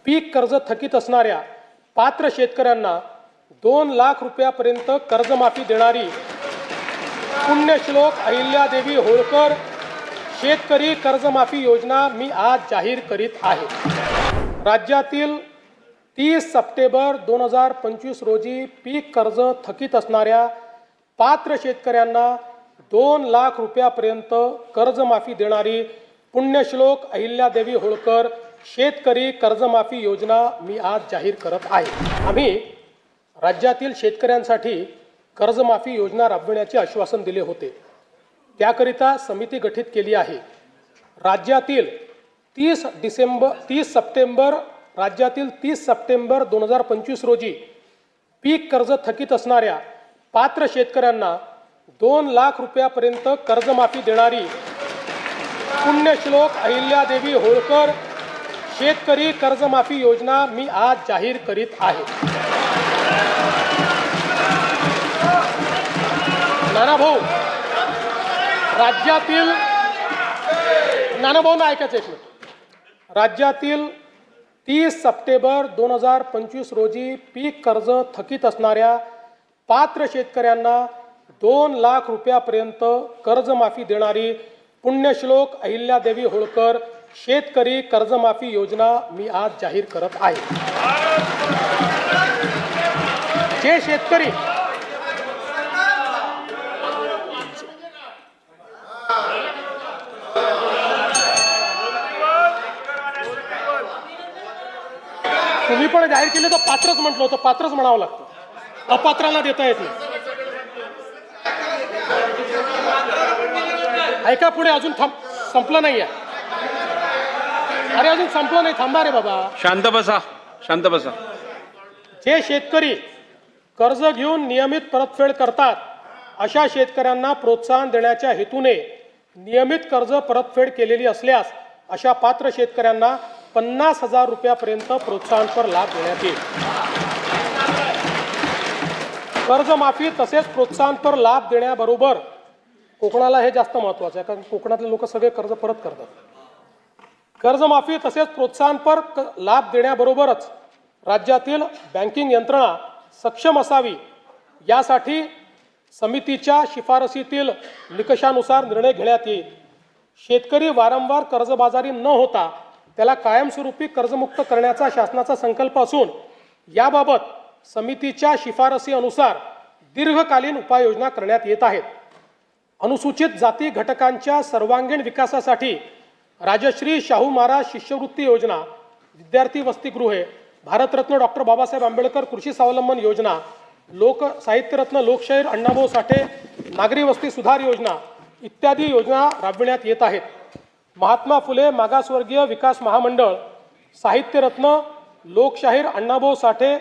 पीक कर्ज थकीत असणाऱ्या पात्र शेतकऱ्यांना 2 लाख रुपयापर्यंत कर्जमाफी देणारी पुण्यश्लोक अहिल्यादेवी होळकर शेतकरी कर्जमाफी योजना मी आज जाहीर करीत आहे। राज्यातील 30 सप्टेंबर 2025 रोजी पीक कर्ज थकीत असणाऱ्या पात्र शेतकऱ्यांना 2 लाख रुपयापर्यंत कर्जमाफी देणारी पुण्यश्लोक अहिल्यादेवी होळकर शेतकरी कर्जमाफी योजना मी आज जाहीर करत आहे। आम्ही राज्यातील शेतकऱ्यांसाठी कर्जमाफी योजना राबविण्याचे आश्वासन दिले होते। त्याकरिता समिती गठीत केली आहे। राज्यातील 30 सप्टेंबर 2025 रोजी पीक कर्ज थकीत असणाऱ्या पात्र शेतकऱ्यांना 2 लाख रुपयापर्यंत कर्जमाफी देणारी पुण्यश्लोक अहिल्यादेवी होळकर शेतकरी कर्जमाफी योजना मी आज जाहीर करीत आहे। नानाभाऊ, राज्यातील नानाभाऊ ऐकायचं एक मिनिट। राज्यातील 30 सप्टेंबर 2025 रोजी पीक कर्ज थकीत असणाऱ्या पात्र शेतकऱ्यांना 2 लाख रुपयापर्यंत कर्जमाफी देणारी पुण्यश्लोक अहिल्यादेवी होळकर शेतकरी कर्जमाफी योजना मी आज जाहीर करत आहे। जे शेतकरी तुम्ही पण जाहीर केले तर पात्रच म्हटलं होतं, पात्रच म्हणावं लागतं, अपात्राला देता येत नाही। ऐका पुढे, अजून संपलं नाही आहे। अरे अजून संपलं नाही, थांबा रे बाबा, शांत बसा, शांत बसा। जे शेतकरी कर्ज घेऊन नियमित परतफेड करतात अशा शेतकऱ्यांना प्रोत्साहन देण्याच्या हेतूने नियमित कर्ज परतफेड केलेली असल्यास अशा पात्र शेतकऱ्यांना 50,000 रुपयापर्यंत प्रोत्साहनपर लाभ देण्यात येईल। कर्जमाफी तसेच प्रोत्साहनपर लाभ देण्याबरोबर कोकणाला हे जास्त महत्त्वाचं आहे, कारण कोकणातले लोक सगळे कर्ज परत करतात। कर्जमाफी तसेच प्रोत्साहनपर लाभ देण्याबरोबरच राज्यातील बँकिंग यंत्रणा सक्षम असावी यासाठी समितीच्या शिफारसीतील निकषानुसार निर्णय घेण्यात येईल। शेतकरी वारंवार कर्जबाजारी न होता त्याला कायमस्वरूपी कर्जमुक्त करण्याचा शासनाचा संकल्प असून याबाबत समितीच्या शिफारसी अनुसार दीर्घकालीन उपाययोजना करण्यात येत आहेत। अनुसूचित जाती घटकांच्या सर्वांगीण विकासासाठी राजश्री शाहू महाराज शिष्यवृत्ती योजना, विद्यार्थी वसतिगृहे, भारतरत्न डॉक्टर बाबासाहेब आंबेडकर कृषी स्वावलंबन योजना, साहित्यरत्न लोकशाहीर अण्णाभाऊ साठे नागरी वस्ती सुधार योजना इत्यादी योजना राबविण्यात येत आहेत। महात्मा फुले मागासवर्गीय विकास महामंडळ, साहित्यरत्न लोकशाहीर अण्णाभाऊ साठे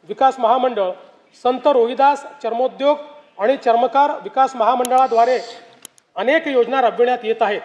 विकास महामंडळ, संत रोहिदास चर्मोद्योग आणि चर्मकार विकास महामंडळाद्वारे अनेक योजना राबविण्यात येत आहेत।